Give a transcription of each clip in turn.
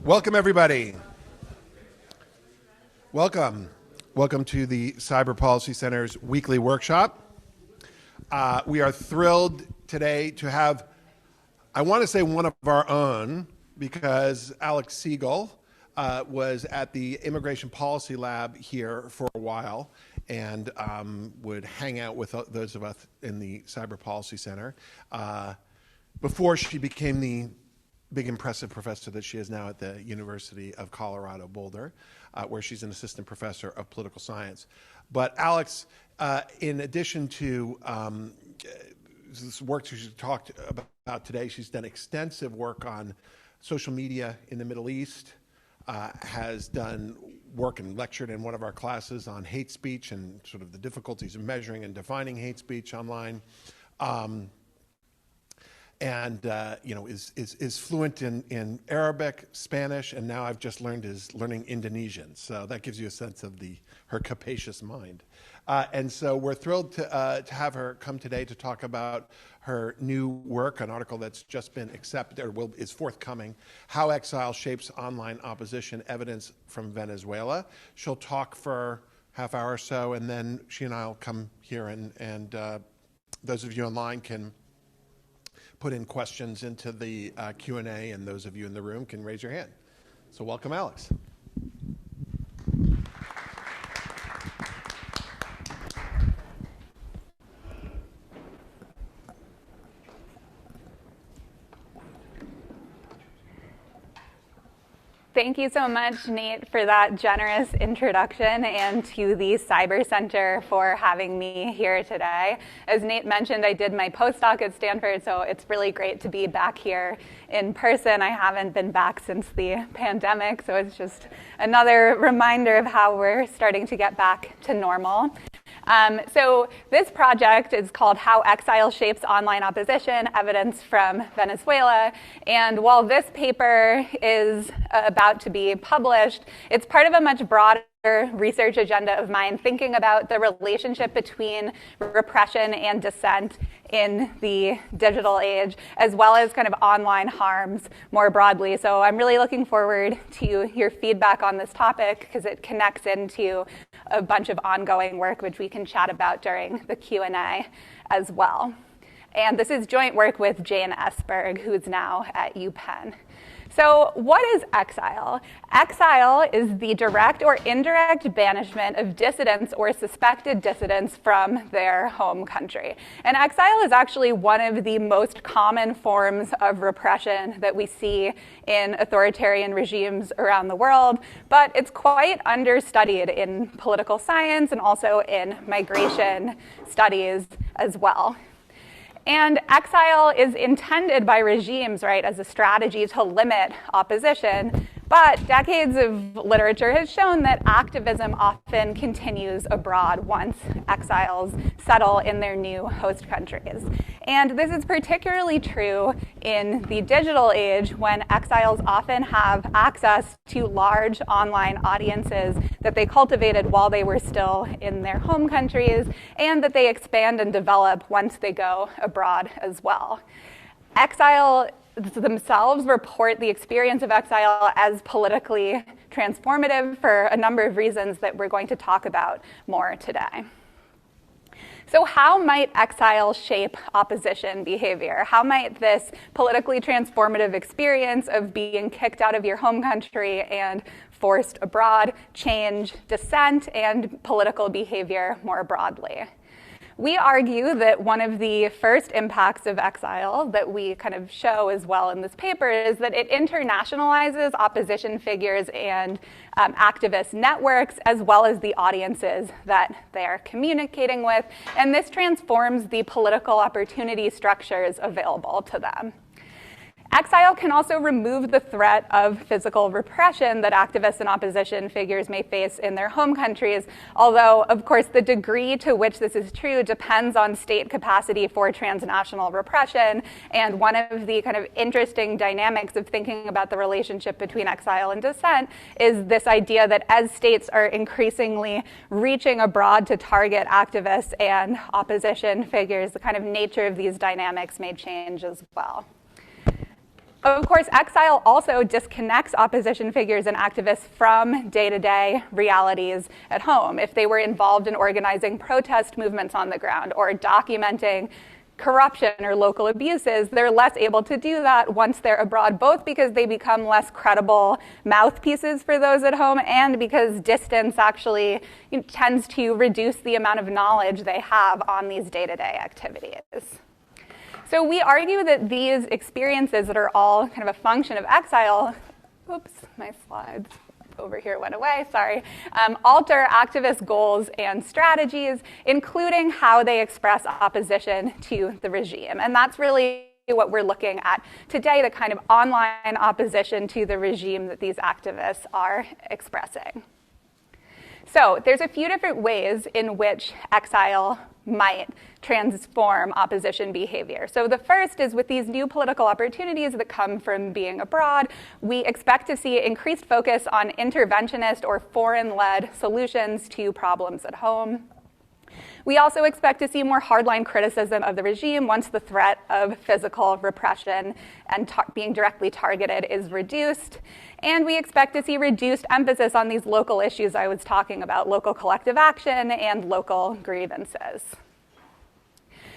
Welcome, everybody. Welcome. Welcome to the Cyber Policy Center's weekly workshop. We are thrilled today to have, I want to say one of our own, because Alex Siegel was at the Immigration Policy Lab here for a while and would hang out with those of us in the Cyber Policy Center before she became the big impressive professor that she is now at the University of Colorado Boulder, where she's an assistant professor of political science. But Alex, in addition to this work she talked about today, she's done extensive work on social media in the Middle East, has done work and lectured in one of our classes on hate speech and sort of the difficulties of measuring and defining hate speech online. And is fluent in Arabic, Spanish, and now I've just learned is learning Indonesian. So that gives you a sense of her capacious mind. And so we're thrilled to have her come today to talk about her new work, an article that's just been accepted or is forthcoming, How Exile Shapes Online Opposition, Evidence from Venezuela. She'll talk for half hour or so, and then she and I will come here, and those of you online can put in questions into the Q&A, and those of you in the room can raise your hand. So welcome, Alex. Thank you so much, Nate, for that generous introduction, and to the Cyber Center for having me here today. As Nate mentioned, I did my postdoc at Stanford, so it's really great to be back here in person. I haven't been back since the pandemic, so it's just another reminder of how we're starting to get back to normal. So this project is called How Exile Shapes Online Opposition, Evidence from Venezuela. And while this paper is about to be published, it's part of a much broader research agenda of mine, thinking about the relationship between repression and dissent in the digital age, as well as kind of online harms more broadly. So I'm really looking forward to your feedback on this topic, because it connects into a bunch of ongoing work which we can chat about during the Q&A as well. And this is joint work with Jane Esberg, who's now at UPenn. So what is exile? Exile is the direct or indirect banishment of dissidents or suspected dissidents from their home country. And exile is actually one of the most common forms of repression that we see in authoritarian regimes around the world, but it's quite understudied in political science and also in migration studies as well. And exile is intended by regimes, right, as a strategy to limit opposition. But decades of literature has shown that activism often continues abroad once exiles settle in their new host countries. And this is particularly true in the digital age, when exiles often have access to large online audiences that they cultivated while they were still in their home countries, and that they expand and develop once they go abroad as well. Exile themselves report the experience of exile as politically transformative for a number of reasons that we're going to talk about more today. So how might exile shape opposition behavior? How might this politically transformative experience of being kicked out of your home country and forced abroad change dissent and political behavior more broadly? We argue that one of the first impacts of exile that we kind of show as well in this paper is that it internationalizes opposition figures and activist networks, as well as the audiences that they're communicating with, and this transforms the political opportunity structures available to them. Exile can also remove the threat of physical repression that activists and opposition figures may face in their home countries, although, of course, the degree to which this is true depends on state capacity for transnational repression. And one of the kind of interesting dynamics of thinking about the relationship between exile and dissent is this idea that as states are increasingly reaching abroad to target activists and opposition figures, the kind of nature of these dynamics may change as well. Of course, exile also disconnects opposition figures and activists from day-to-day realities at home. If they were involved in organizing protest movements on the ground or documenting corruption or local abuses, they're less able to do that once they're abroad, both because they become less credible mouthpieces for those at home and because distance actually tends to reduce the amount of knowledge they have on these day-to-day activities. So we argue that these experiences that are all kind of a function of exile, oops, my slides over here went away, sorry, alter activist goals and strategies, including how they express opposition to the regime. And that's really what we're looking at today, the kind of online opposition to the regime that these activists are expressing. So there's a few different ways in which exile might transform opposition behavior. So the first is with these new political opportunities that come from being abroad, we expect to see increased focus on interventionist or foreign-led solutions to problems at home. We also expect to see more hardline criticism of the regime once the threat of physical repression and being directly targeted is reduced. And we expect to see reduced emphasis on these local issues I was talking about, local collective action and local grievances.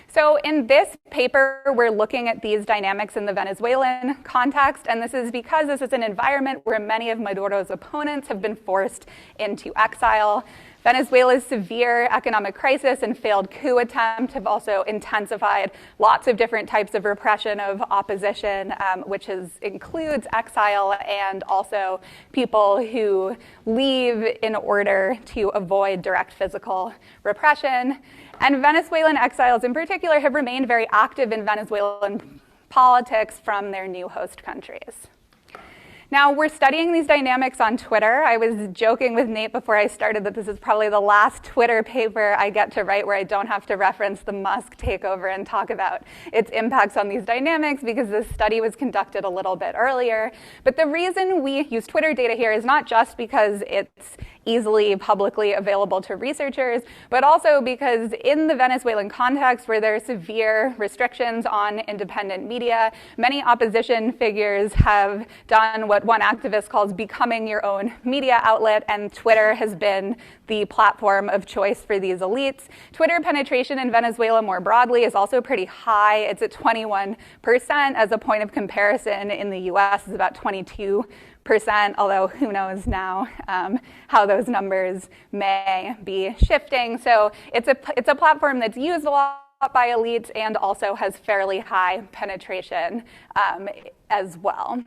So in this paper, we're looking at these dynamics in the Venezuelan context, and this is because this is an environment where many of Maduro's opponents have been forced into exile. Venezuela's severe economic crisis and failed coup attempt have also intensified lots of different types of repression of opposition, which includes exile and also people who leave in order to avoid direct physical repression. And Venezuelan exiles in particular have remained very active in Venezuelan politics from their new host countries. Now, we're studying these dynamics on Twitter. I was joking with Nate before I started that this is probably the last Twitter paper I get to write where I don't have to reference the Musk takeover and talk about its impacts on these dynamics because this study was conducted a little bit earlier. But the reason we use Twitter data here is not just because it's easily publicly available to researchers, but also because in the Venezuelan context where there are severe restrictions on independent media, many opposition figures have done what one activist calls becoming your own media outlet, and Twitter has been the platform of choice for these elites. Twitter penetration in Venezuela more broadly is also pretty high. It's at 21%. As a point of comparison, in the US it's about 22%, although who knows now how those numbers may be shifting. So it's a platform that's used a lot by elites and also has fairly high penetration as well.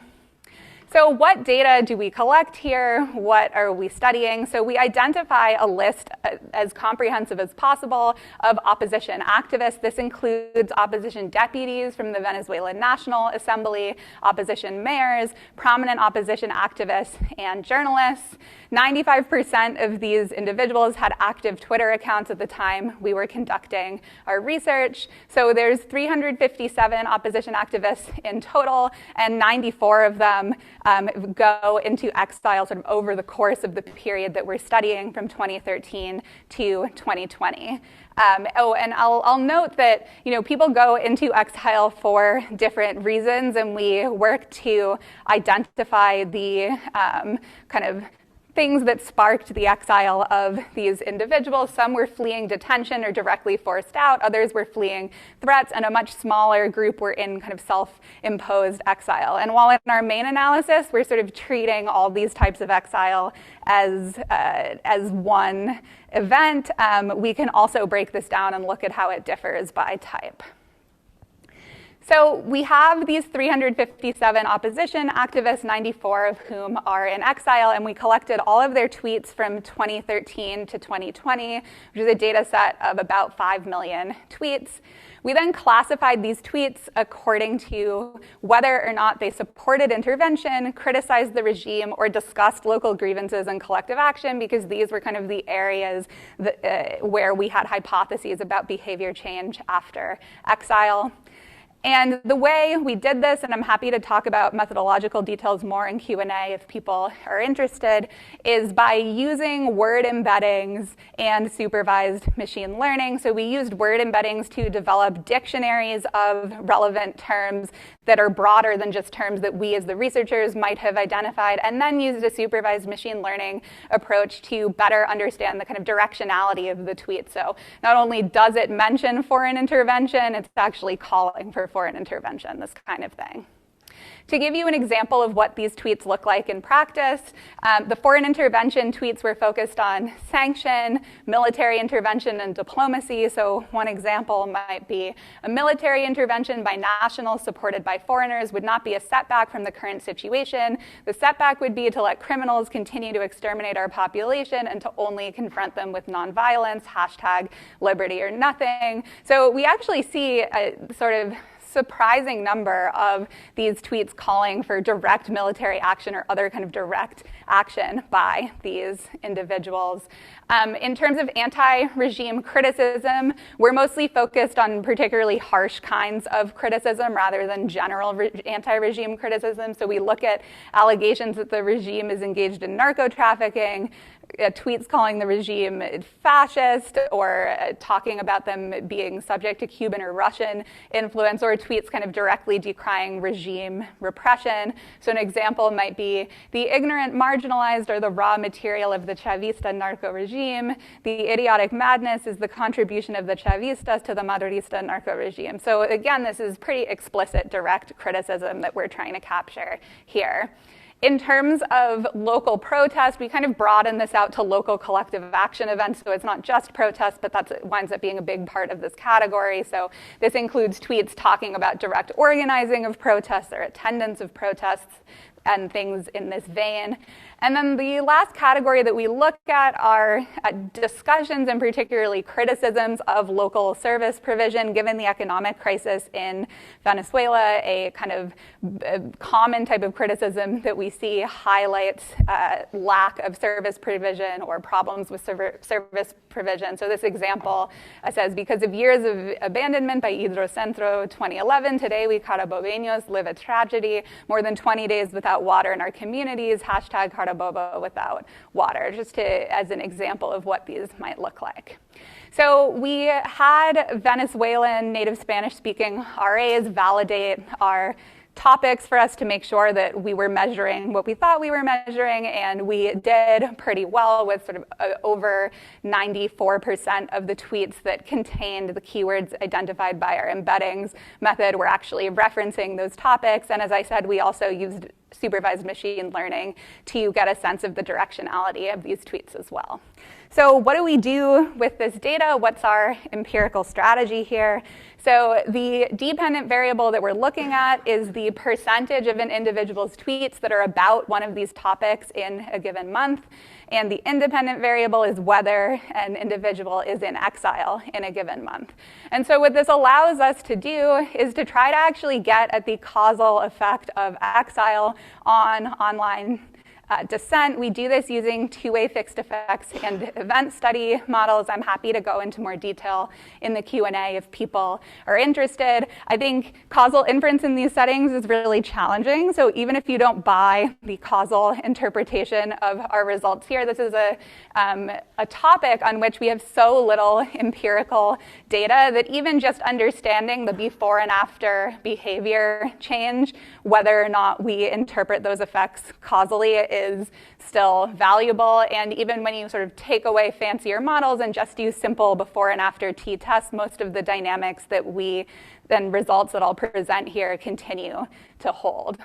So what data do we collect here? What are we studying? So we identify a list as comprehensive as possible of opposition activists. This includes opposition deputies from the Venezuelan National Assembly, opposition mayors, prominent opposition activists, and journalists. 95% of these individuals had active Twitter accounts at the time we were conducting our research. So there's 357 opposition activists in total, and 94 of them go into exile sort of over the course of the period that we're studying from 2013 to 2020. And I'll note that people go into exile for different reasons, and we work to identify the kind of things that sparked the exile of these individuals. Some were fleeing detention or directly forced out. Others were fleeing threats, and a much smaller group were in kind of self-imposed exile. And while in our main analysis, we're sort of treating all these types of exile as one event, we can also break this down and look at how it differs by type. So we have these 357 opposition activists, 94 of whom are in exile, and we collected all of their tweets from 2013 to 2020, which is a data set of about 5 million tweets. We then classified these tweets according to whether or not they supported intervention, criticized the regime, or discussed local grievances and collective action, because these were kind of the areas that, where we had hypotheses about behavior change after exile. And the way we did this, and I'm happy to talk about methodological details more in Q&A if people are interested, is by using word embeddings and supervised machine learning. So we used word embeddings to develop dictionaries of relevant terms that are broader than just terms that we as the researchers might have identified, and then used a supervised machine learning approach to better understand the kind of directionality of the tweet. So not only does it mention foreign intervention, it's actually calling for foreign intervention, this kind of thing. To give you an example of what these tweets look like in practice, the foreign intervention tweets were focused on sanction, military intervention, and diplomacy. So one example might be a military intervention by nationals supported by foreigners would not be a setback from the current situation. The setback would be to let criminals continue to exterminate our population and to only confront them with nonviolence, #liberty or nothing. So we actually see a sort of surprising number of these tweets calling for direct military action or other kind of direct action by these individuals. In terms of anti-regime criticism, we're mostly focused on particularly harsh kinds of criticism rather than general anti-regime criticism. So we look at allegations that the regime is engaged in narco-trafficking, tweets calling the regime fascist, or talking about them being subject to Cuban or Russian influence, or tweets kind of directly decrying regime repression. So an example might be, the ignorant, marginalized are the raw material of the Chavista narco regime. The idiotic madness is the contribution of the Chavistas to the Madurista narco regime. So again, this is pretty explicit, direct criticism that we're trying to capture here. In terms of local protest, we kind of broaden this out to local collective action events, so it's not just protest, but that winds up being a big part of this category. So this includes tweets talking about direct organizing of protests or attendance of protests and things in this vein. And then the last category that we look at are discussions and particularly criticisms of local service provision given the economic crisis in Venezuela. A kind of common type of criticism that we see highlights lack of service provision or problems with service provision. So this example says, because of years of abandonment by Hidrocentro 2011, today we Carabobeños live a tragedy, more than 20 days without water in our communities, #Carabobo without water, just as an example of what these might look like. So we had Venezuelan native Spanish-speaking RAs validate our topics for us to make sure that we were measuring what we thought we were measuring, and we did pretty well with sort of over 94% of the tweets that contained the keywords identified by our embeddings method were actually referencing those topics. And as I said, we also used supervised machine learning to get a sense of the directionality of these tweets as well. So what do we do with this data? What's our empirical strategy here? So the dependent variable that we're looking at is the percentage of an individual's tweets that are about one of these topics in a given month. And the independent variable is whether an individual is in exile in a given month. And so what this allows us to do is to try to actually get at the causal effect of exile on online dissent. We do this using two-way fixed effects and event study models. I'm happy to go into more detail in the Q&A if people are interested. I think causal inference in these settings is really challenging. So even if you don't buy the causal interpretation of our results here, this is a topic on which we have so little empirical data that even just understanding the before and after behavior change, whether or not we interpret those effects causally, is still valuable. And even when you sort of take away fancier models and just use simple before and after t-tests, most of the dynamics that we then results that I'll present here continue to hold.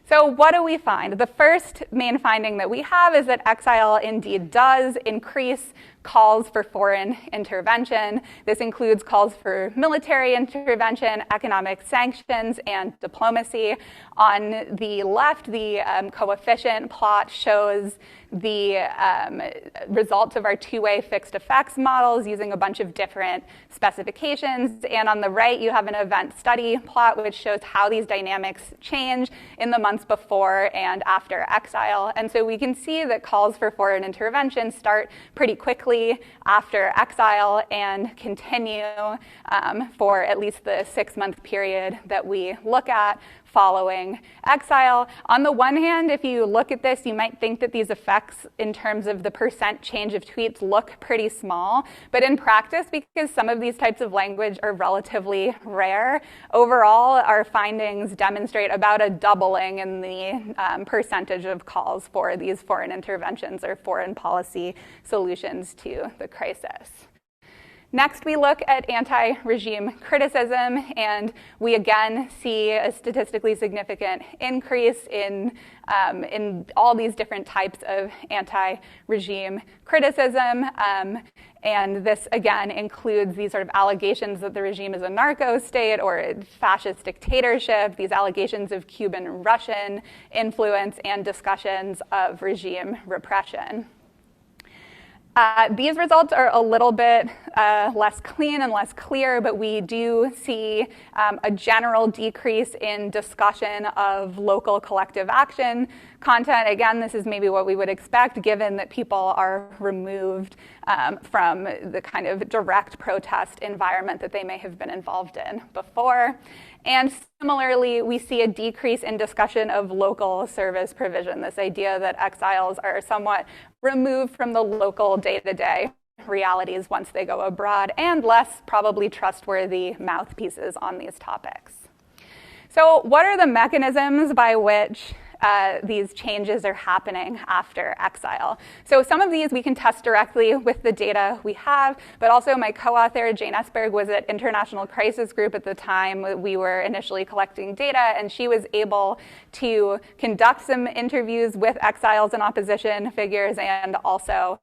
So what do we find? The first main finding that we have is that exile indeed does increase calls for foreign intervention. This includes calls for military intervention, economic sanctions, and diplomacy. On the left, the coefficient plot shows the results of our two-way fixed effects models using a bunch of different specifications. And on the right, you have an event study plot, which shows how these dynamics change in the months before and after exile. And so we can see that calls for foreign intervention start pretty quickly quickly after exile and continue for at least the 6-month period that we look at following exile. On the one hand, if you look at this, you might think that these effects in terms of the percent change of tweets look pretty small, but in practice, because some of these types of language are relatively rare, overall our findings demonstrate about a doubling in the percentage of calls for these foreign interventions or foreign policy solutions to the crisis. Next, we look at anti-regime criticism, and we again see a statistically significant increase in all these different types of anti-regime criticism. And this, again, includes these sort of allegations that the regime is a narco state or a fascist dictatorship, these allegations of Cuban and Russian influence, and discussions of regime repression. These results are a little bit less clean and less clear, but we do see a general decrease in discussion of local collective action content. Again, this is maybe what we would expect given that people are removed from the kind of direct protest environment that they may have been involved in before. And similarly, we see a decrease in discussion of local service provision, this idea that exiles are somewhat removed from the local day-to-day realities once they go abroad, and less probably trustworthy mouthpieces on these topics. So what are the mechanisms by which these changes are happening after exile? So some of these we can test directly with the data we have, but also my co-author, Jane Esberg, was at International Crisis Group at the time we were initially collecting data, and she was able to conduct some interviews with exiles and opposition figures and also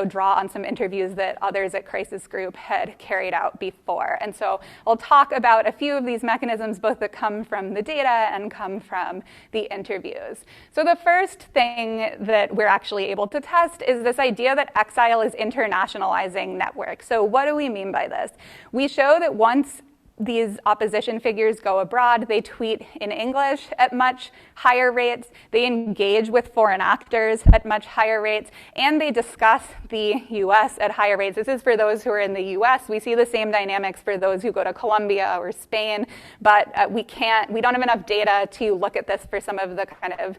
draw on some interviews that others at Crisis Group had carried out before. And so I'll talk about a few of these mechanisms, both that come from the data and come from the interviews. So the first thing that we're actually able to test is this idea that exile is internationalizing networks. So what do we mean by this? We show that once these opposition figures go abroad, they tweet in English at much higher rates, they engage with foreign actors at much higher rates, and they discuss the US at higher rates. This is for those who are in the US. We see the same dynamics for those who go to Colombia or Spain, but we don't have enough data to look at this for some of the kind of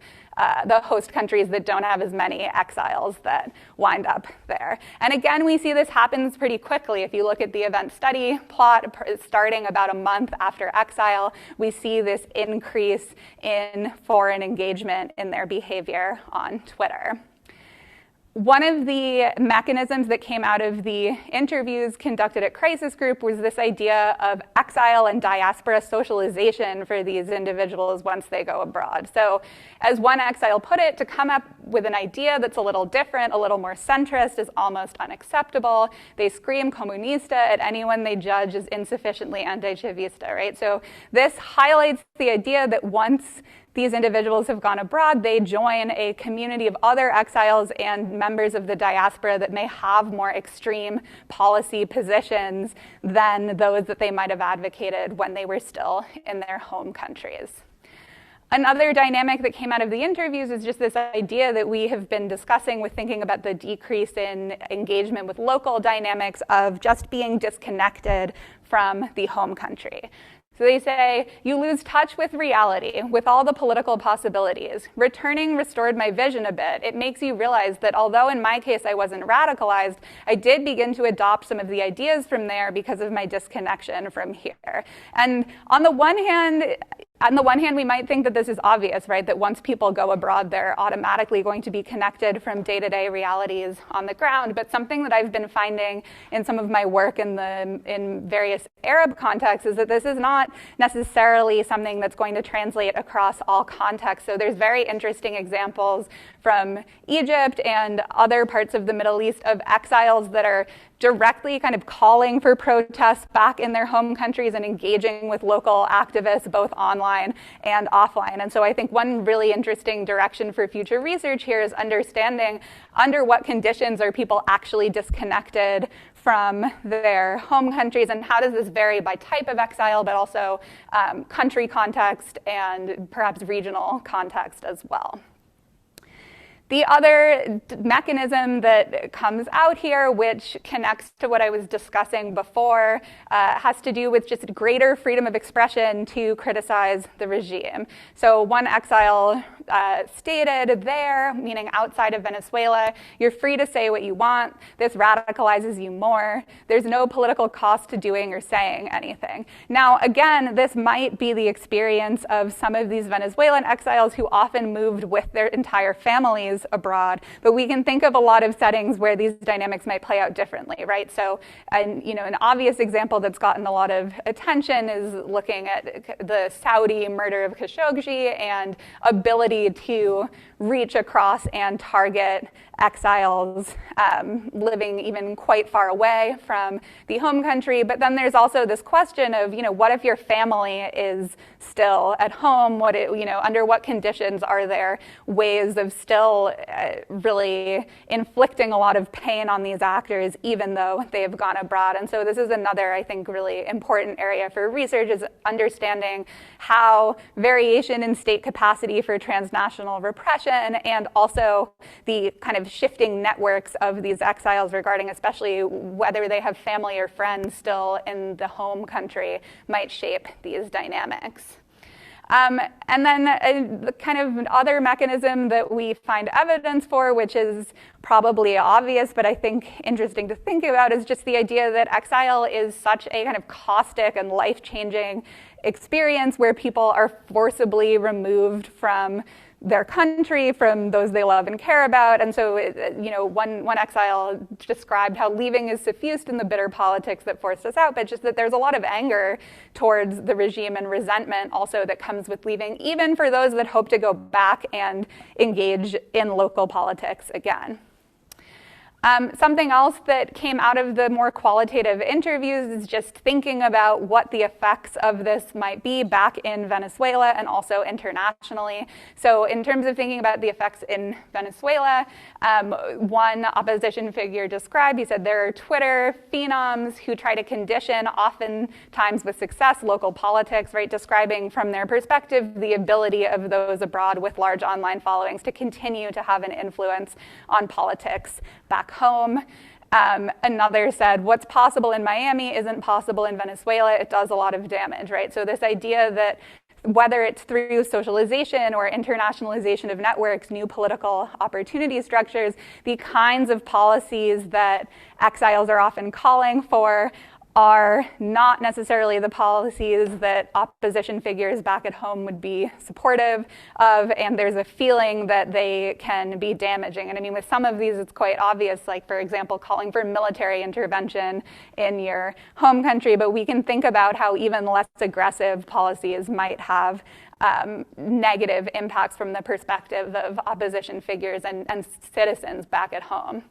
the host countries that don't have as many exiles that wind up there. And again, we see this happens pretty quickly. If you look at the event study plot starting about a month after exile, we see this increase in foreign engagement in their behavior on Twitter. One of the mechanisms that came out of the interviews conducted at Crisis Group was this idea of exile and diaspora socialization for these individuals once they go abroad. So as one exile put it, to come up with an idea that's a little different, a little more centrist, is almost unacceptable. They scream comunista at anyone they judge as insufficiently anti-chavista, right? So this highlights the idea that once these individuals have gone abroad, they join a community of other exiles and members of the diaspora that may have more extreme policy positions than those that they might have advocated when they were still in their home countries. Another dynamic that came out of the interviews is just this idea that we have been discussing with thinking about the decrease in engagement with local dynamics of just being disconnected from the home country. So they say, you lose touch with reality, with all the political possibilities. Returning restored my vision a bit. It makes you realize that although in my case I wasn't radicalized, I did begin to adopt some of the ideas from there because of my disconnection from here. And on the one hand, we might think that this is obvious, right? That once people go abroad, they're automatically going to be connected from day-to-day realities on the ground. But something that I've been finding in some of my work in various Arab contexts is that this is not necessarily something that's going to translate across all contexts. So there's very interesting examples from Egypt and other parts of the Middle East of exiles that are directly kind of calling for protests back in their home countries and engaging with local activists both online and offline. And so I think one really interesting direction for future research here is understanding under what conditions are people actually disconnected from their home countries, and how does this vary by type of exile, but also country context and perhaps regional context as well. The other mechanism that comes out here, which connects to what I was discussing before, has to do with just greater freedom of expression to criticize the regime. So one exile stated there, meaning outside of Venezuela, you're free to say what you want. This radicalizes you more. There's no political cost to doing or saying anything. Now, again, this might be the experience of some of these Venezuelan exiles who often moved with their entire families abroad, but we can think of a lot of settings where these dynamics might play out differently, right? So, an obvious example that's gotten a lot of attention is looking at the Saudi murder of Khashoggi and ability to reach across and target exiles living even quite far away from the home country. But then there's also this question of, what if your family is still at home? Under what conditions are there ways of still really inflicting a lot of pain on these actors, even though they have gone abroad? And so this is another, I think, really important area for research, is understanding how variation in state capacity for transnational repression and also the kind of shifting networks of these exiles regarding especially whether they have family or friends still in the home country might shape these dynamics. And then the kind of other mechanism that we find evidence for, which is probably obvious, but I think interesting to think about, is just the idea that exile is such a kind of caustic and life-changing experience where people are forcibly removed from their country, from those they love and care about. And so, one exile described how leaving is suffused in the bitter politics that forced us out, but just that there's a lot of anger towards the regime and resentment also that comes with leaving, even for those that hope to go back and engage in local politics again. Something else that came out of the more qualitative interviews is just thinking about what the effects of this might be back in Venezuela and also internationally. So in terms of thinking about the effects in Venezuela, one opposition figure described, he said there are Twitter phenoms who try to condition, oftentimes with success, local politics, right? Describing from their perspective the ability of those abroad with large online followings to continue to have an influence on politics back home. Another said, what's possible in Miami isn't possible in Venezuela. It does a lot of damage, right? So this idea that whether it's through socialization or internationalization of networks, new political opportunity structures, the kinds of policies that exiles are often calling for are not necessarily the policies that opposition figures back at home would be supportive of, and there's a feeling that they can be damaging. And I mean, with some of these, it's quite obvious, like, for example, calling for military intervention in your home country, but we can think about how even less aggressive policies might have negative impacts from the perspective of opposition figures and citizens back at home.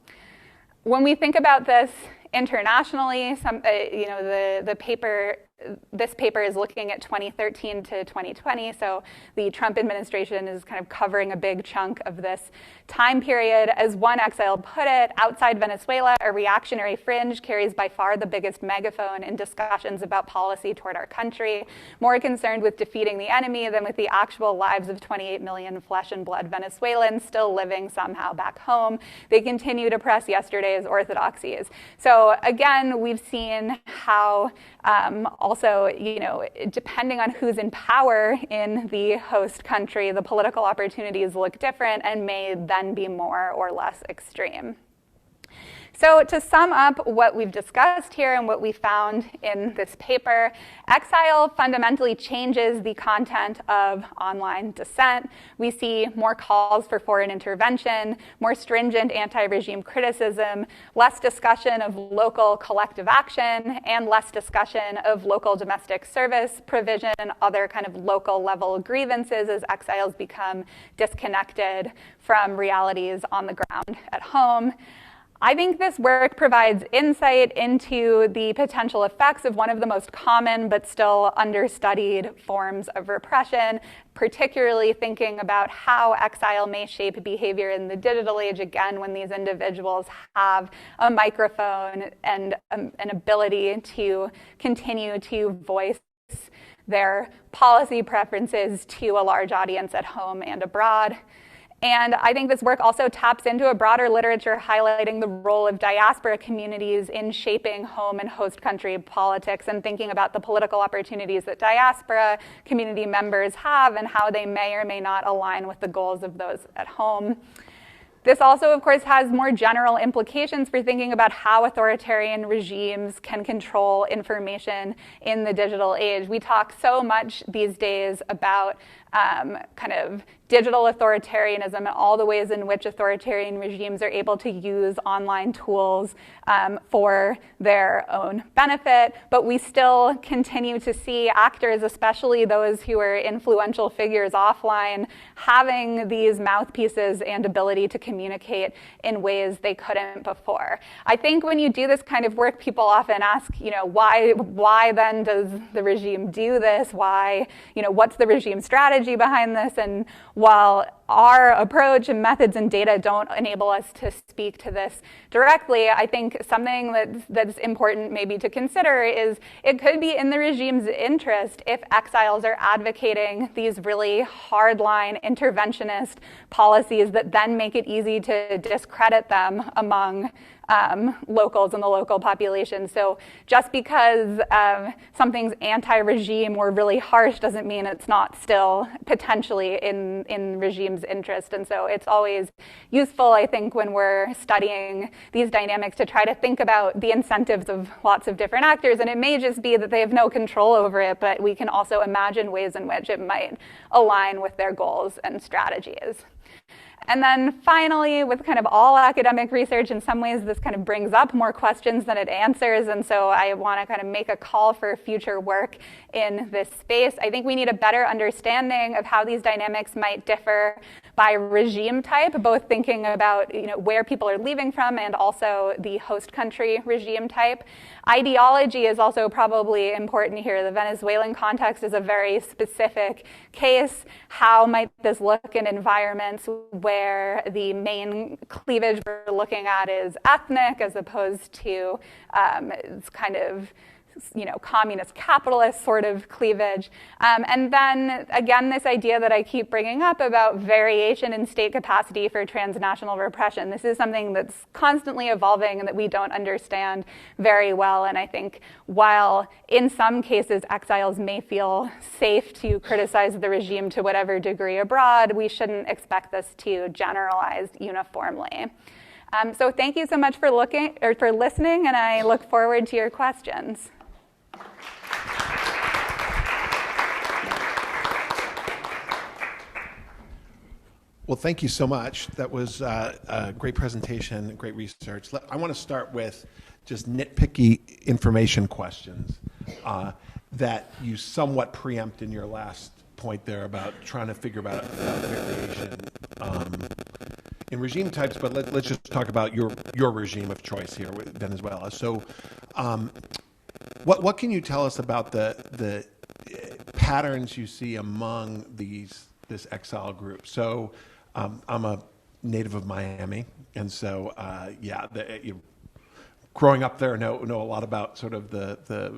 When we think about this internationally, this paper is looking at 2013 to 2020, so the Trump administration is kind of covering a big chunk of this time period. As one exile put it, outside Venezuela, a reactionary fringe carries by far the biggest megaphone in discussions about policy toward our country, more concerned with defeating the enemy than with the actual lives of 28 million flesh and blood Venezuelans still living somehow back home. They continue to press yesterday's orthodoxies. So again, we've seen how also, depending on who's in power in the host country, the political opportunities look different and may then be more or less extreme. So to sum up what we've discussed here and what we found in this paper, exile fundamentally changes the content of online dissent. We see more calls for foreign intervention, more stringent anti-regime criticism, less discussion of local collective action, and less discussion of local domestic service provision and other kind of local level grievances as exiles become disconnected from realities on the ground at home. I think this work provides insight into the potential effects of one of the most common but still understudied forms of repression, particularly thinking about how exile may shape behavior in the digital age, again, when these individuals have a microphone and an ability to continue to voice their policy preferences to a large audience at home and abroad. And I think this work also taps into a broader literature highlighting the role of diaspora communities in shaping home and host country politics and thinking about the political opportunities that diaspora community members have and how they may or may not align with the goals of those at home. This also, of course, has more general implications for thinking about how authoritarian regimes can control information in the digital age. We talk so much these days about kind of digital authoritarianism and all the ways in which authoritarian regimes are able to use online tools for their own benefit, but we still continue to see actors, especially those who are influential figures offline, having these mouthpieces and ability to communicate in ways they couldn't before. I think when you do this kind of work, people often ask, why then does the regime do this? Why, what's the regime strategy behind this? And while our approach and methods and data don't enable us to speak to this directly, I think something that's important maybe to consider is it could be in the regime's interest if exiles are advocating these really hardline interventionist policies that then make it easy to discredit them among locals in the local population. So just because something's anti-regime or really harsh doesn't mean it's not still potentially in regime's interest. And so it's always useful, I think, when we're studying these dynamics to try to think about the incentives of lots of different actors. And it may just be that they have no control over it, but we can also imagine ways in which it might align with their goals and strategies. And then finally, with kind of all academic research, in some ways this kind of brings up more questions than it answers, and so I want to kind of make a call for future work in this space. I think we need a better understanding of how these dynamics might differ by regime type, both thinking about where people are leaving from and also the host country regime type. Ideology is also probably important here. The Venezuelan context is a very specific case. How might this look in environments where the main cleavage we're looking at is ethnic as opposed to kind of communist capitalist sort of cleavage. And then again, this idea that I keep bringing up about variation in state capacity for transnational repression. This is something that's constantly evolving and that we don't understand very well. And I think while in some cases exiles may feel safe to criticize the regime to whatever degree abroad, we shouldn't expect this to generalize uniformly. So thank you so much for listening, and I look forward to your questions. Well, thank you so much. That was a great presentation, great research. I want to start with just nitpicky information questions that you somewhat preempt in your last point there about trying to figure out variation in regime types, but let's just talk about your regime of choice here with Venezuela. So what can you tell us about the patterns you see among this exile group? So I'm a native of Miami, and so growing up there, know a lot about sort of the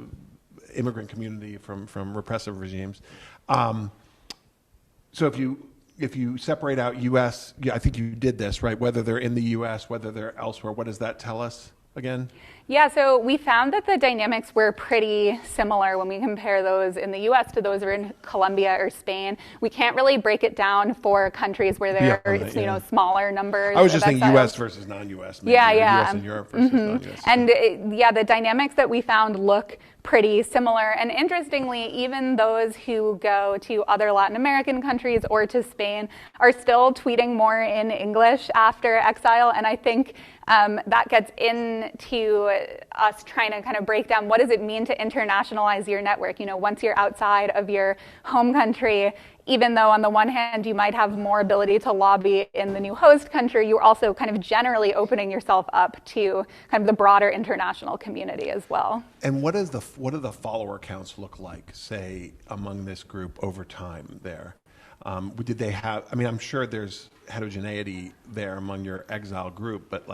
immigrant community from repressive regimes. So if you separate out U.S., I think you did this, right? Whether they're in the U.S., whether they're elsewhere, what does that tell us again? Yeah, so we found that the dynamics were pretty similar when we compare those in the U.S. to those who are in Colombia or Spain. We can't really break it down for countries where there are smaller numbers. I was just thinking U.S. versus non-U.S. Maybe, U.S. and Europe versus non-U.S. And the dynamics that we found look pretty similar. And interestingly, even those who go to other Latin American countries or to Spain are still tweeting more in English after exile. And I think that gets into us trying to kind of break down what does it mean to internationalize your network. Once you're outside of your home country, even though on the one hand you might have more ability to lobby in the new host country, you're also kind of generally opening yourself up to kind of the broader international community as well. And what do the follower counts look like, say, among this group over time there? Did they have, I'm sure there's heterogeneity there among your exile group, but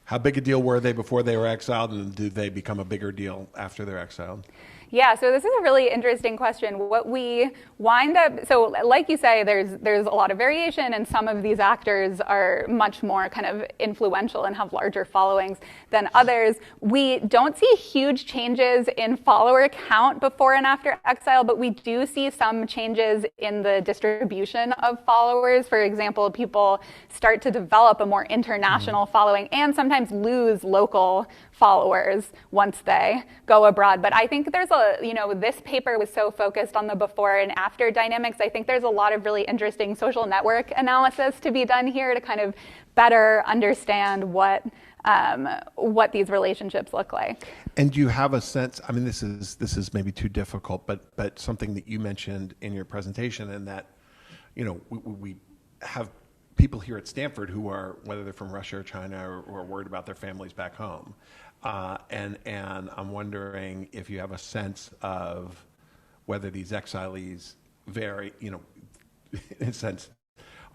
how big a deal were they before they were exiled, and did they become a bigger deal after they're exiled? Yeah, so this is a really interesting question. What we wind up, so like you say, there's a lot of variation, and some of these actors are much more kind of influential and have larger followings than others. We don't see huge changes in follower count before and after Exile, but we do see some changes in the distribution of followers. For example, people start to develop a more international following and sometimes lose local followers once they go abroad. But I think there's this paper was so focused on the before and after dynamics. I think there's a lot of really interesting social network analysis to be done here to kind of better understand what these relationships look like. And do you have a sense, I mean, this is maybe too difficult, but something that you mentioned in your presentation, and that, we have people here at Stanford who are, whether they're from Russia or China, or worried about their families back home. And I'm wondering if you have a sense of whether these exilees vary, in a sense,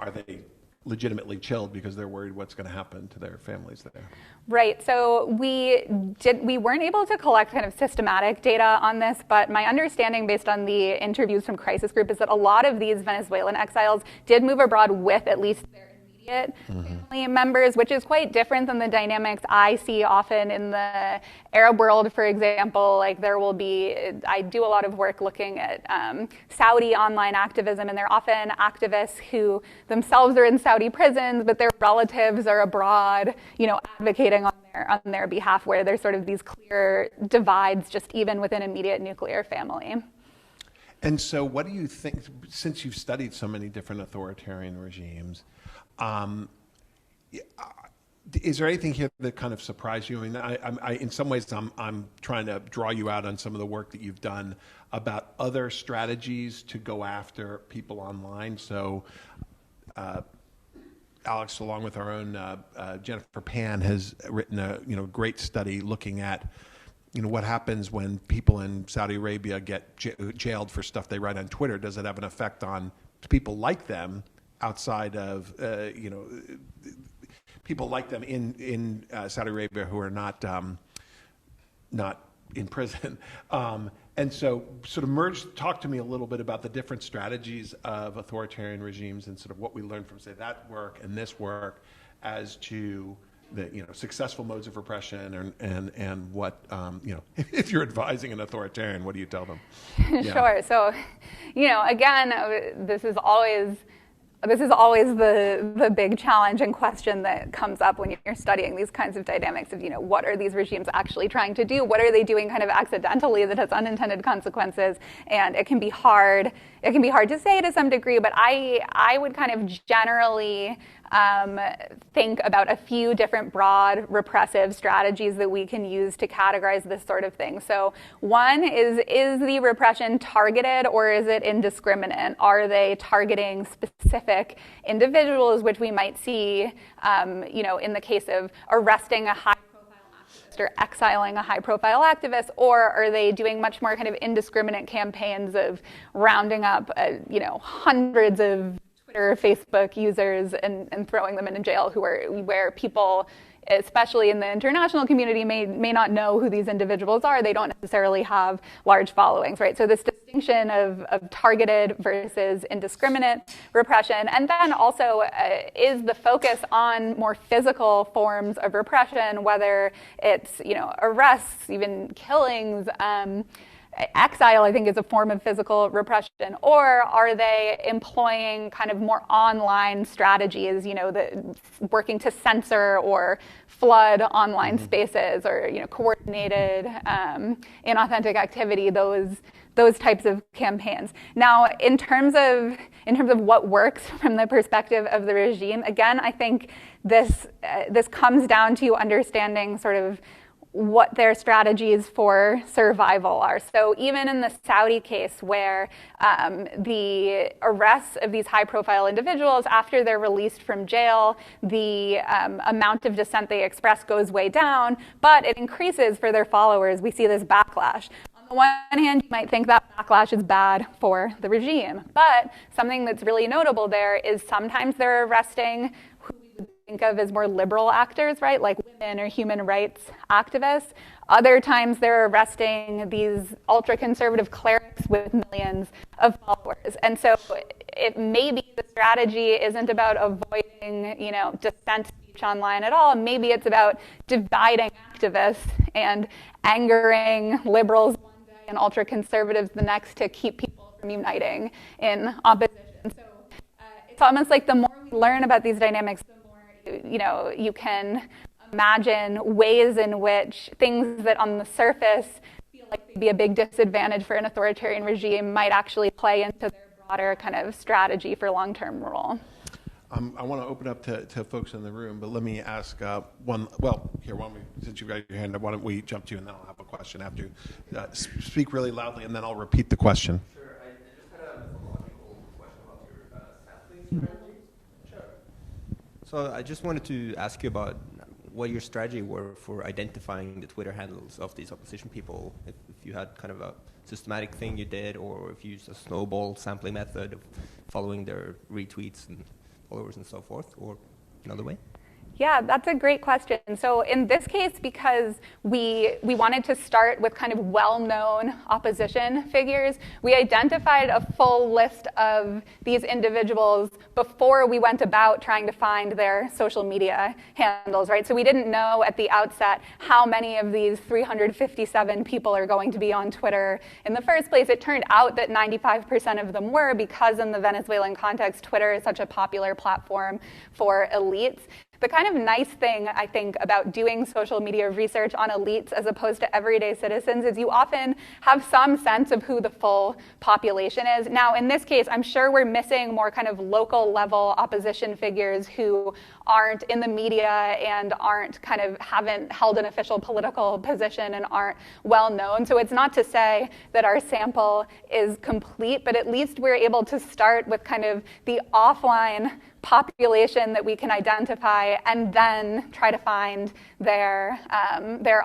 are they legitimately chilled because they're worried what's going to happen to their families there? Right. So we weren't able to collect kind of systematic data on this, but my understanding based on the interviews from Crisis Group is that a lot of these Venezuelan exiles did move abroad with at least their immediate family members, which is quite different than the dynamics I see often in the Arab world. For example, like I do a lot of work looking at Saudi online activism, and they're often activists who themselves are in Saudi prisons, but their relatives are abroad, advocating on their behalf, where there's sort of these clear divides just even within immediate nuclear family. And so what do you think, since you've studied so many different authoritarian regimes, is there anything here that kind of surprised you? I mean, I in some ways, I'm trying to draw you out on some of the work that you've done about other strategies to go after people online. So, Alex, along with our own Jennifer Pan, has written a great study looking at what happens when people in Saudi Arabia get jailed for stuff they write on Twitter. Does it have an effect on people like them outside of people like them in Saudi Arabia who are not in prison? And so sort of talk to me a little bit about the different strategies of authoritarian regimes and sort of what we learned from, say, that work and this work as to the successful modes of repression and what if you're advising an authoritarian, what do you tell them? Yeah. Sure. So, again, this is always the big challenge and question that comes up when you're studying these kinds of dynamics of, what are these regimes actually trying to do? What are they doing kind of accidentally that has unintended consequences? And it can be hard to say to some degree, but I would kind of generally think about a few different broad repressive strategies that we can use to categorize this sort of thing. So one is the repression targeted or is it indiscriminate? Are they targeting specific individuals, which we might see, in the case of arresting a high-profile activist or exiling a high-profile activist, or are they doing much more kind of indiscriminate campaigns of rounding up, hundreds of Twitter, Facebook users and throwing them in jail where people, especially in the international community, may not know who these individuals are. They don't necessarily have large followings, right? So this distinction of targeted versus indiscriminate repression, and then also is the focus on more physical forms of repression, whether it's arrests, even killings. Exile, I think, is a form of physical repression, or are they employing kind of more online strategies, working to censor or flood online spaces, or coordinated, inauthentic activity, those types of campaigns. Now, in terms of what works from the perspective of the regime, again, I think this comes down to understanding sort of what their strategies for survival are. So even in the Saudi case, where the arrests of these high-profile individuals, after they're released from jail, the amount of dissent they express goes way down, but it increases for their followers. We see this backlash. On the one hand, you might think that backlash is bad for the regime, but something that's really notable there is sometimes they're arresting who we would think of as more liberal actors, right, like women or human rights activists. Other times they're arresting these ultra-conservative clerics with millions of followers. And so it maybe the strategy isn't about avoiding, dissent speech online at all. Maybe it's about dividing activists and angering liberals one day and ultra-conservatives the next to keep people from uniting in opposition. So it's almost like the more we learn about these dynamics, the more you can imagine ways in which things that on the surface feel like they'd be a big disadvantage for an authoritarian regime might actually play into their broader kind of strategy for long-term rule. I want to open up to folks in the room, but let me ask one. Since you've got your hand up, why don't we jump to you, and then I'll have a question after you. Speak really loudly, and then I'll repeat the question. Sure. I just had a philosophical question about your sampling strategy. Sure. So I just wanted to ask you about what your strategy were for identifying the Twitter handles of these opposition people, if you had kind of a systematic thing you did, or if you used a snowball sampling method of following their retweets and followers and so forth, or another way? Yeah, that's a great question. So in this case, because we wanted to start with kind of well-known opposition figures, we identified a full list of these individuals before we went about trying to find their social media handles, right? So we didn't know at the outset how many of these 357 people are going to be on Twitter in the first place. It turned out that 95% of them were, because in the Venezuelan context, Twitter is such a popular platform for elites. The kind of nice thing, I think, about doing social media research on elites as opposed to everyday citizens is you often have some sense of who the full population is. Now, in this case, I'm sure we're missing more kind of local level opposition figures who aren't in the media and haven't held an official political position and aren't well known. So it's not to say that our sample is complete, but at least we're able to start with kind of the offline population that we can identify, and then try to find their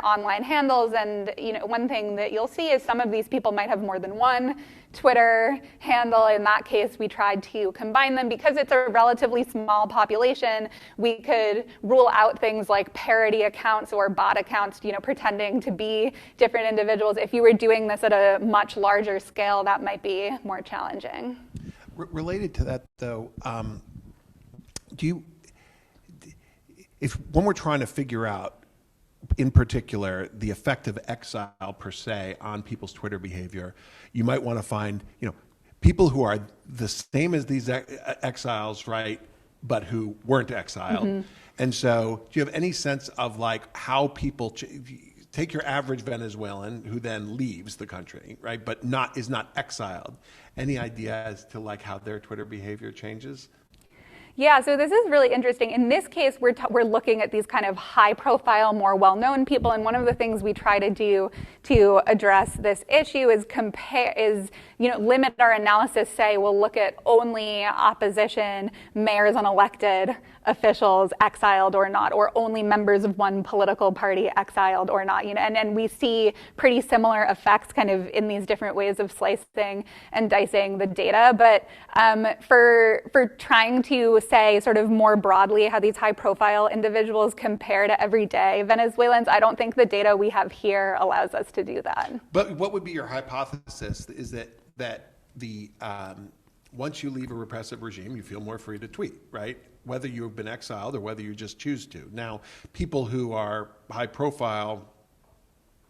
online handles. And one thing that you'll see is some of these people might have more than one Twitter handle. In that case, we tried to combine them. Because it's a relatively small population, we could rule out things like parody accounts or bot accounts, pretending to be different individuals. If you were doing this at a much larger scale, that might be more challenging. Related to that, though, when we're trying to figure out, in particular, the effect of exile per se on people's Twitter behavior, you might want to find, people who are the same as these exiles, right, but who weren't exiled. Mm-hmm. And so, do you have any sense of how people take your average Venezuelan who then leaves the country, right, but is not exiled? Any idea as to how their Twitter behavior changes? Yeah, so this is really interesting. In this case, we're looking at these kind of high-profile, more well-known people, and one of the things we try to do to address this issue is limit our analysis. Say we'll look at only opposition mayors and elected officials, exiled or not, or only members of one political party, exiled or not. And we see pretty similar effects kind of in these different ways of slicing and dicing the data. But for trying to say sort of more broadly how these high-profile individuals compare to everyday Venezuelans, I don't think the data we have here allows us to do that. But what would be your hypothesis? Is that the once you leave a repressive regime, you feel more free to tweet, right? Whether you've been exiled or whether you just choose to. Now, people who are high profile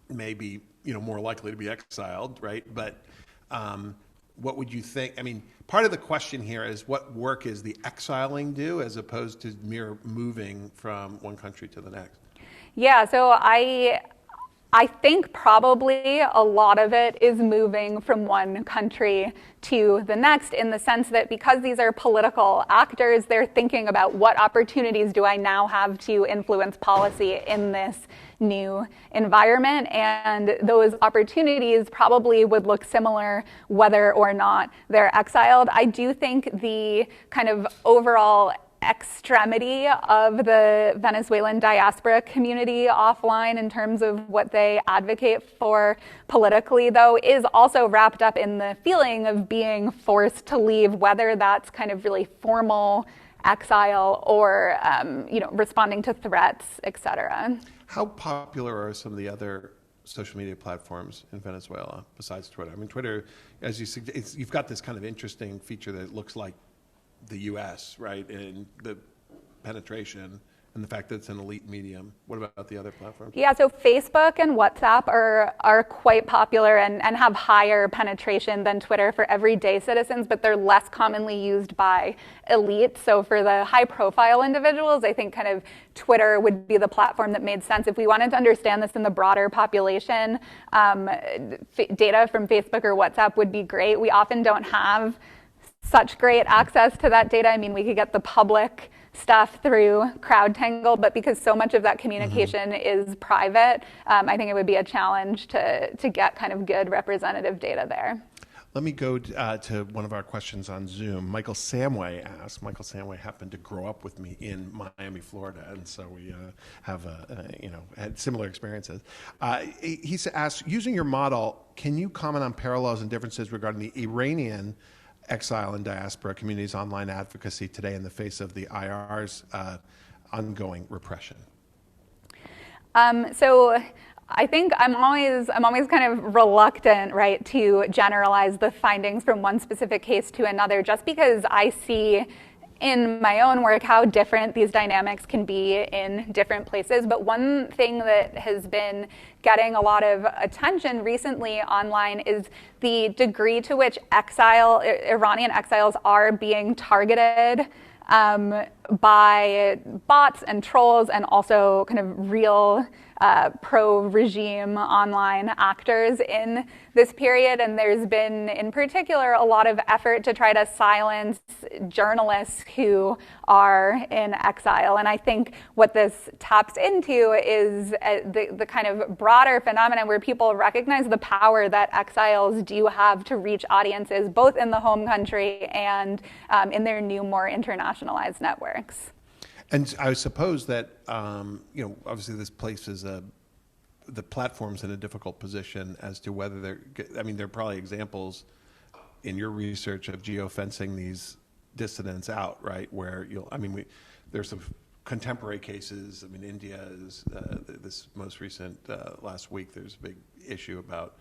may be, more likely to be exiled, right? But what would you think? I mean, part of the question here is what work is the exiling do as opposed to mere moving from one country to the next? Yeah, so I think probably a lot of it is moving from one country to the next, in the sense that because these are political actors, they're thinking about what opportunities do I now have to influence policy in this new environment, and those opportunities probably would look similar whether or not they're exiled. I do think the kind of overall extremity of the Venezuelan diaspora community offline in terms of what they advocate for politically, though, is also wrapped up in the feeling of being forced to leave, whether that's kind of really formal exile or responding to threats, et cetera. How popular are some of the other social media platforms in Venezuela besides Twitter? I mean, Twitter, as you suggest, you've got this kind of interesting feature that looks like the U.S., right, in the penetration and the fact that it's an elite medium. What about the other platforms? Yeah, so Facebook and WhatsApp are quite popular and have higher penetration than Twitter for everyday citizens, but they're less commonly used by elites. So for the high-profile individuals, I think kind of Twitter would be the platform that made sense. If we wanted to understand this in the broader population, data from Facebook or WhatsApp would be great. We often don't have such great access to that data. I mean, we could get the public stuff through CrowdTangle, but because so much of that communication is private, I think it would be a challenge to get kind of good representative data there. Let me go to one of our questions on Zoom. Michael Samway asked. Michael Samway happened to grow up with me in Miami, Florida, and so we have had similar experiences. He asked, using your model, can you comment on parallels and differences regarding the Iranian exile and diaspora communities' online advocacy today in the face of the IR's ongoing repression? So I think I'm always kind of reluctant, right, to generalize the findings from one specific case to another, just because I see in my own work how different these dynamics can be in different places. But one thing that has been getting a lot of attention recently online is the degree to which Iranian exiles are being targeted by bots and trolls and also kind of real pro-regime online actors in this period. And there's been, in particular, a lot of effort to try to silence journalists who are in exile. And I think what this taps into is the kind of broader phenomenon where people recognize the power that exiles do have to reach audiences, both in the home country and in their new, more internationalized networks. And I suppose that, obviously this places the platforms in a difficult position as to whether there are probably examples in your research of geofencing these dissidents out, right? Where there's some contemporary cases. I mean, India is, this most recent, last week, there's a big issue about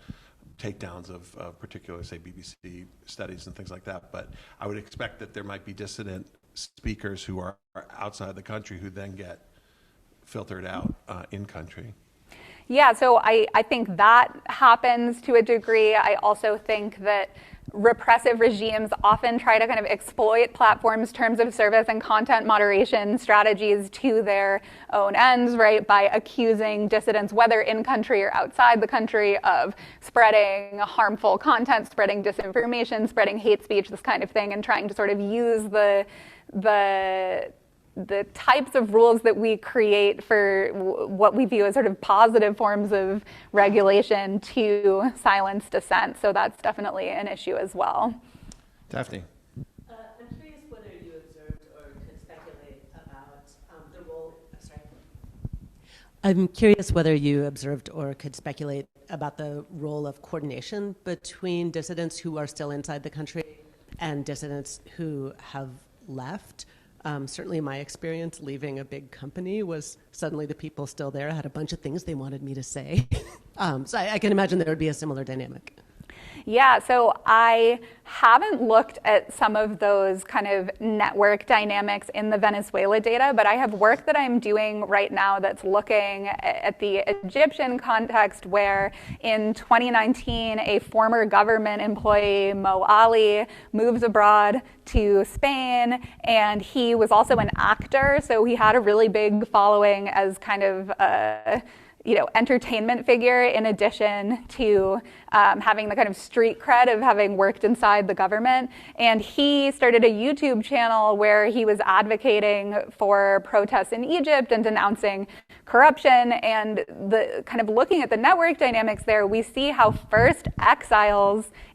takedowns of particular, say, BBC studies and things like that. But I would expect that there might be dissident speakers who are outside the country who then get filtered out in country. Yeah, so I think that happens to a degree. I also think that repressive regimes often try to kind of exploit platforms' terms of service and content moderation strategies to their own ends, right, by accusing dissidents, whether in country or outside the country, of spreading harmful content, spreading disinformation, spreading hate speech, this kind of thing, and trying to sort of use the types of rules that we create for what we view as sort of positive forms of regulation to silence dissent. So that's definitely an issue as well. Daphne. I'm curious whether you observed or could speculate about the role. I'm curious whether you observed or could speculate about the role of coordination between dissidents who are still inside the country and dissidents who have left. Certainly my experience leaving a big company was suddenly the people still there had a bunch of things they wanted me to say. So I can imagine there would be a similar dynamic. Yeah, so I haven't looked at some of those kind of network dynamics in the Venezuela data, but I have work that I'm doing right now that's looking at the Egyptian context, where in 2019, a former government employee, Mo Ali, moves abroad to Spain, and he was also an actor, so he had a really big following as kind of a entertainment figure, in addition to having the kind of street cred of having worked inside the government. And he started a YouTube channel where he was advocating for protests in Egypt and denouncing corruption. And the kind of looking at the network dynamics there, we see how first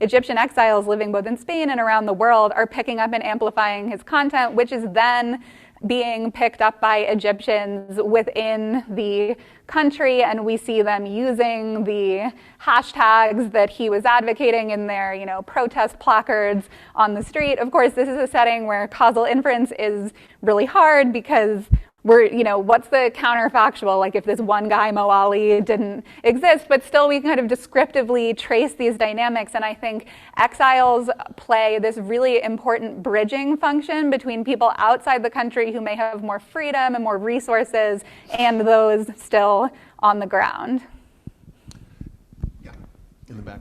Egyptian exiles living both in Spain and around the world, are picking up and amplifying his content, which is then being picked up by Egyptians within the country, and we see them using the hashtags that he was advocating in their, protest placards on the street. Of course, this is a setting where causal inference is really hard because what's the counterfactual? Like if this one guy, Mo Ali, didn't exist, but still we kind of descriptively trace these dynamics. And I think exiles play this really important bridging function between people outside the country who may have more freedom and more resources and those still on the ground. Yeah, in the back.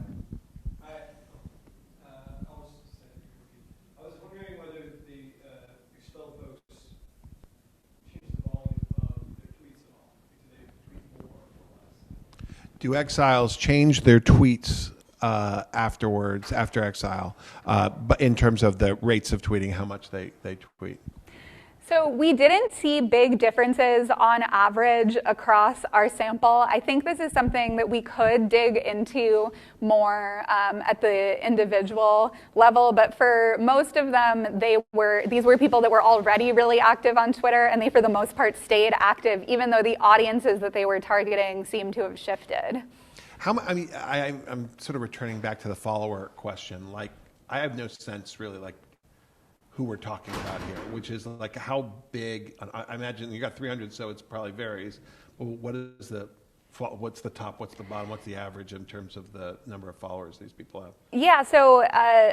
Do exiles change their tweets afterwards, after exile, but in terms of the rates of tweeting, how much they tweet? So we didn't see big differences on average across our sample. I think this is something that we could dig into more at the individual level, but for most of them, these were people that were already really active on Twitter, and they for the most part stayed active, even though the audiences that they were targeting seemed to have shifted. I'm sort of returning back to the follower question. Like, I have no sense really, like, who we're talking about here, which is like how big. I imagine you got 300, so it probably varies. But what's the top, what's the bottom, what's the average in terms of the number of followers these people have? Yeah, so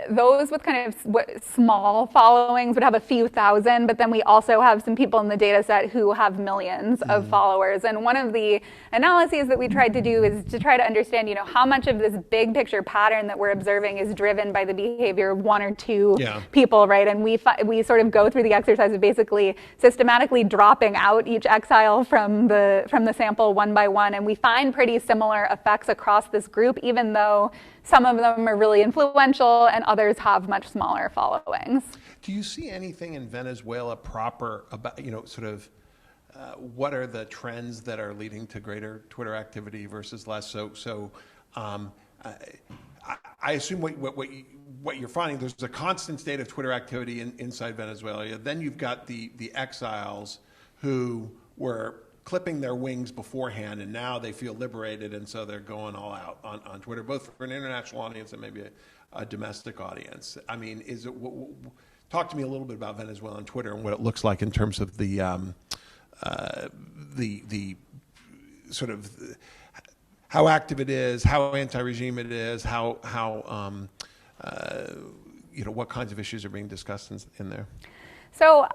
those with kind of small followings would have a few thousand, but then we also have some people in the data set who have millions of followers. And one of the analyses that we tried to do is to try to understand, how much of this big picture pattern that we're observing is driven by the behavior of one or two people, right? And we sort of go through the exercise of basically systematically dropping out each exile from the sample one by one, and we find pretty similar effects across this group, even though some of them are really influential and others have much smaller followings. Do you see anything in Venezuela proper about, what are the trends that are leading to greater Twitter activity versus less? So I assume what you're finding, there's a constant state of Twitter activity inside Venezuela. Then you've got the exiles who were clipping their wings beforehand, and now they feel liberated, and so they're going all out on Twitter, both for an international audience and maybe a domestic audience. I mean, talk to me a little bit about Venezuela on Twitter and what it looks like in terms of the sort of how active it is, how anti-regime it is, what kinds of issues are being discussed in there. So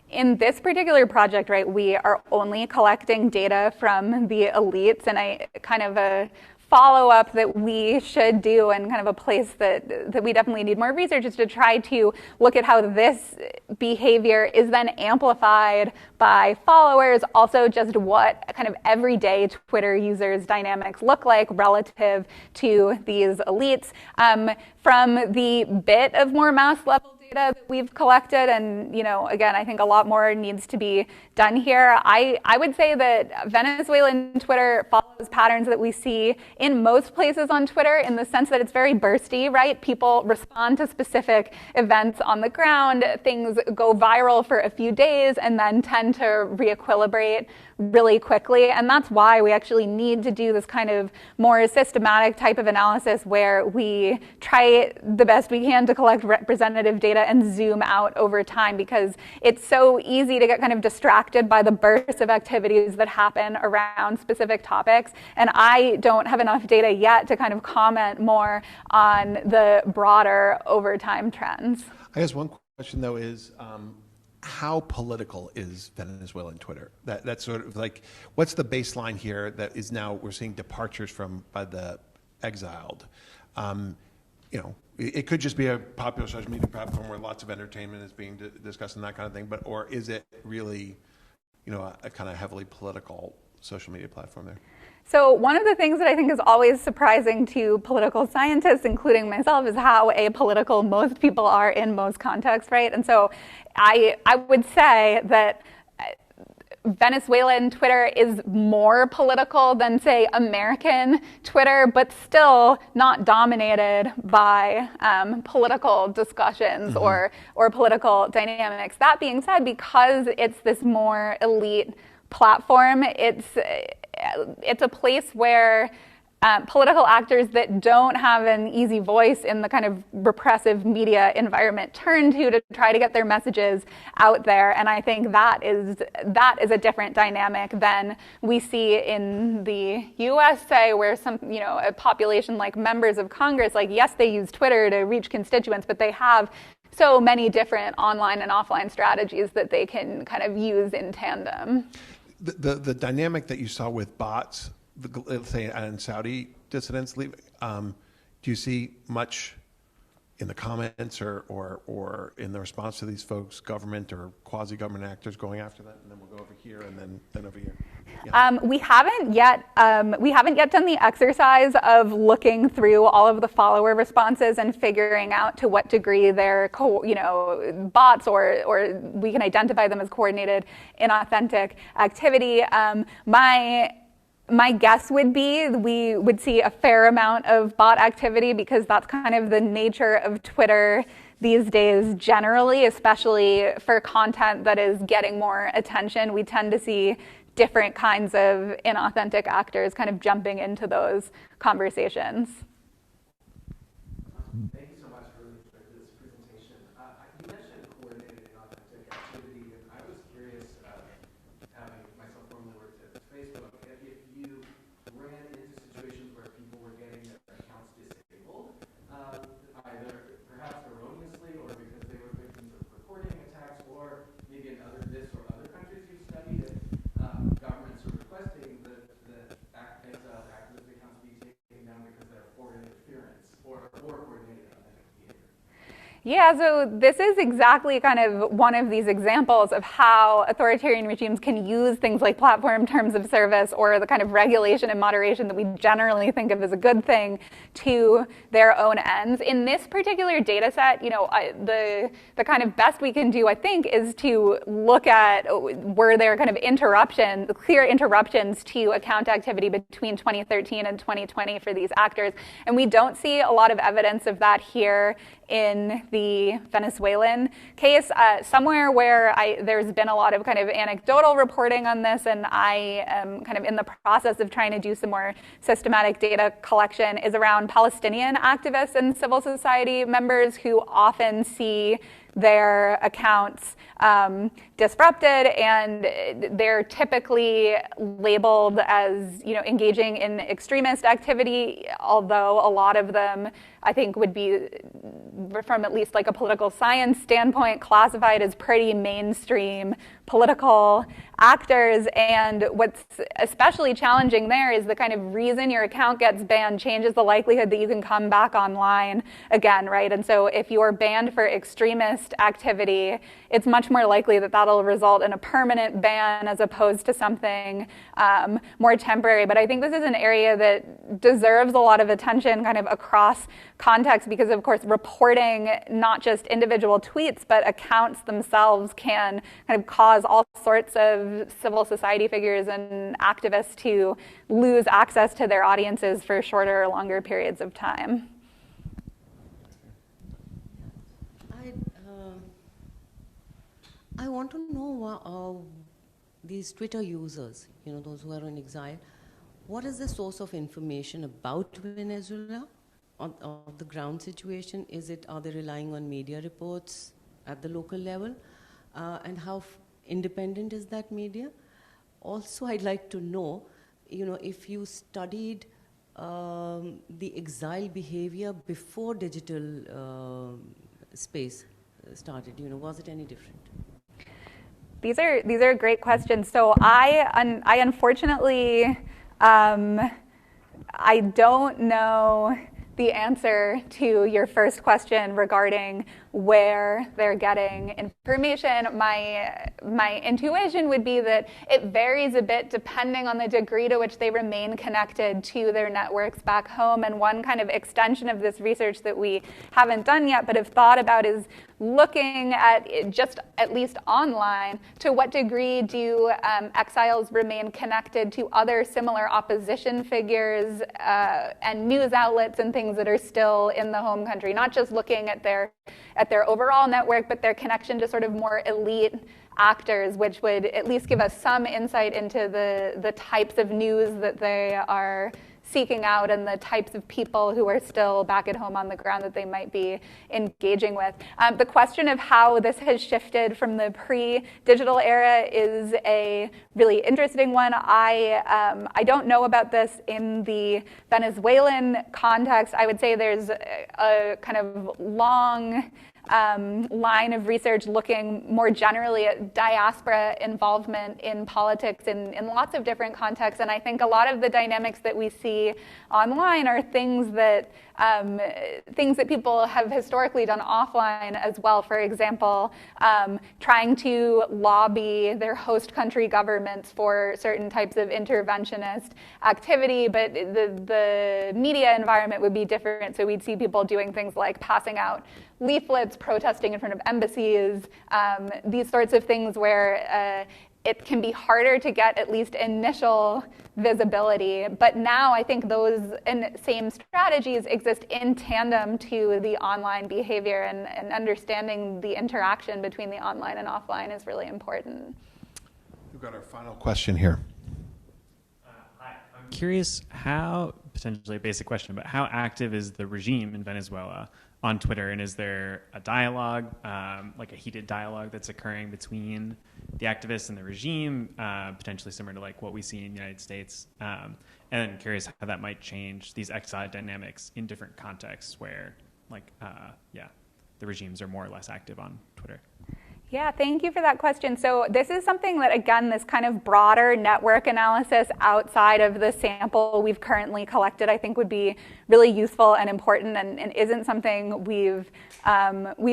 in this particular project, right, we are only collecting data from the elites, and a follow-up that we should do, and kind of a place that we definitely need more research, is to try to look at how this behavior is then amplified by followers, also just what kind of everyday Twitter users' dynamics look like relative to these elites. From the bit of more mass level data that we've collected, and again, I think a lot more needs to be done here. I would say that Venezuelan Twitter follows patterns that we see in most places on Twitter, in the sense that it's very bursty, right? People respond to specific events on the ground, things go viral for a few days and then tend to re-equilibrate really quickly, and that's why we actually need to do this kind of more systematic type of analysis where we try the best we can to collect representative data and zoom out over time, because it's so easy to get kind of distracted by the bursts of activities that happen around specific topics, and I don't have enough data yet to kind of comment more on the broader over time trends. I guess one question though is, how political is Venezuelan Twitter? That's sort of like, what's the baseline here that is now we're seeing departures from by the exiled? It could just be a popular social media platform where lots of entertainment is being discussed and that kind of thing, or is it really, a kind of heavily political social media platform there? So one of the things that I think is always surprising to political scientists, including myself, is how apolitical most people are in most contexts, right? And so I would say that Venezuelan Twitter is more political than, say, American Twitter, but still not dominated by political discussions or political dynamics. That being said, because it's this more elite platform, it's a place where political actors that don't have an easy voice in the kind of repressive media environment turn to try to get their messages out there. And I think that is a different dynamic than we see in the US, say, where a population like members of Congress, like, yes, they use Twitter to reach constituents, but they have so many different online and offline strategies that they can kind of use in tandem. The dynamic that you saw with bots, let's say, and Saudi dissidents leaving, do you see much in the comments or in the response to these folks, government or quasi-government actors going after that? And then we'll go over here and then over here. Yeah. We haven't yet done the exercise of looking through all of the follower responses and figuring out to what degree they're bots or we can identify them as coordinated inauthentic activity. My guess would be we would see a fair amount of bot activity because that's kind of the nature of Twitter these days generally, especially for content that is getting more attention. We tend to see different kinds of inauthentic actors kind of jumping into those conversations. Thank you so much for this presentation. You mentioned coordinated inauthentic activity, and I was curious, having myself formerly worked at Facebook, if you ran into situations where people were getting their accounts disabled, either perhaps erroneously or because they were victims of recording attacks, or maybe in this or other countries you've studied, governments are requesting that exile activist accounts be taken down because they're foreign interference or coordinated authentic behavior. Yeah, so this is exactly kind of one of these examples of how authoritarian regimes can use things like platform terms of service or the kind of regulation and moderation that we generally think of as a good thing to their own ends. In this particular data set, the kind of best we can do, I think, is to look at were there kind of clear interruptions to account activity between 2013 and 2020 for these actors. And we don't see a lot of evidence of that here in the Venezuelan case, somewhere where there's been a lot of kind of anecdotal reporting on this, and I am kind of in the process of trying to do some more systematic data collection, is around Palestinian activists and civil society members who often see their accounts disrupted, and they're typically labeled as engaging in extremist activity, although a lot of them I think would be, from at least like a political science standpoint, classified as pretty mainstream political actors. And what's especially challenging there is the kind of reason your account gets banned changes the likelihood that you can come back online again, right? And so if you're banned for extremist activity, it's much more likely that that'll result in a permanent ban as opposed to something more temporary. But I think this is an area that deserves a lot of attention kind of across context because, of course, reporting not just individual tweets, but accounts themselves can kind of cause all sorts of civil society figures and activists to lose access to their audiences for shorter or longer periods of time. I want to know these Twitter users, those who are in exile, what is the source of information about Venezuela, on the ground situation? Are they relying on media reports at the local level? And how independent is that media? Also, I'd like to know, if you studied the exile behavior before digital space started, was it any different? These are great questions. So I unfortunately, I don't know the answer to your first question regarding where they're getting information. My intuition would be that it varies a bit depending on the degree to which they remain connected to their networks back home. And one kind of extension of this research that we haven't done yet but have thought about is looking at it just at least online, to what degree do exiles remain connected to other similar opposition figures and news outlets and things that are still in the home country, not just looking at their overall network, but their connection to sort of more elite actors, which would at least give us some insight into the types of news that they are seeking out and the types of people who are still back at home on the ground that they might be engaging with. The question of how this has shifted from the pre-digital era is a really interesting one. I don't know about this in the Venezuelan context. I would say there's a kind of long line of research looking more generally at diaspora involvement in politics in lots of different contexts. And I think a lot of the dynamics that we see online are things that people have historically done offline as well. For example, trying to lobby their host country governments for certain types of interventionist activity, but the media environment would be different. So we'd see people doing things like passing out leaflets, protesting in front of embassies, these sorts of things where it can be harder to get at least initial visibility. But now I think those same strategies exist in tandem to the online behavior, and understanding the interaction between the online and offline is really important. We've got our final question here. Hi, I'm curious how, potentially a basic question, but how active is the regime in Venezuela on Twitter, and is there a dialogue, like a heated dialogue that's occurring between the activists and the regime, potentially similar to like what we see in the United States? And then curious how that might change these exile dynamics in different contexts where, like, the regimes are more or less active on Twitter. Yeah, thank you for that question. So this is something that, again, this kind of broader network analysis outside of the sample we've currently collected, I think would be really useful and important, and isn't something we've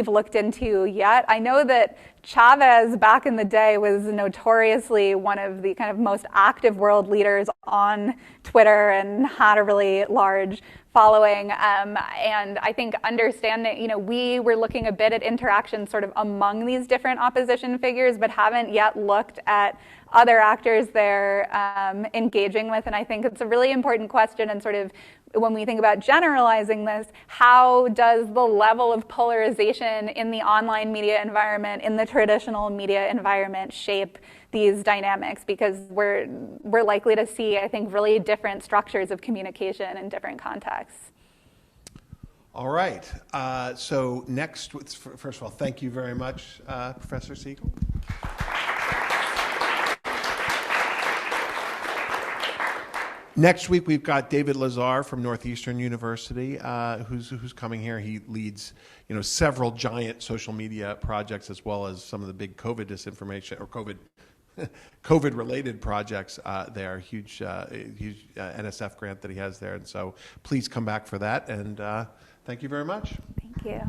looked into yet. I know that Chavez back in the day was notoriously one of the kind of most active world leaders on Twitter and had a really large following, and I think understanding, we were looking a bit at interaction sort of among these different opposition figures, but haven't yet looked at other actors they're engaging with, and I think it's a really important question, and sort of when we think about generalizing this, how does the level of polarization in the online media environment, in the traditional media environment, shape these dynamics? Because we're likely to see, I think, really different structures of communication in different contexts. All right. So next, first of all, thank you very much, Professor Siegel. Next week, we've got David Lazar from Northeastern University, who's coming here. He leads, several giant social media projects, as well as some of the big COVID disinformation or COVID-related projects there. Huge NSF grant that he has there, and so please come back for that. And thank you very much. Thank you.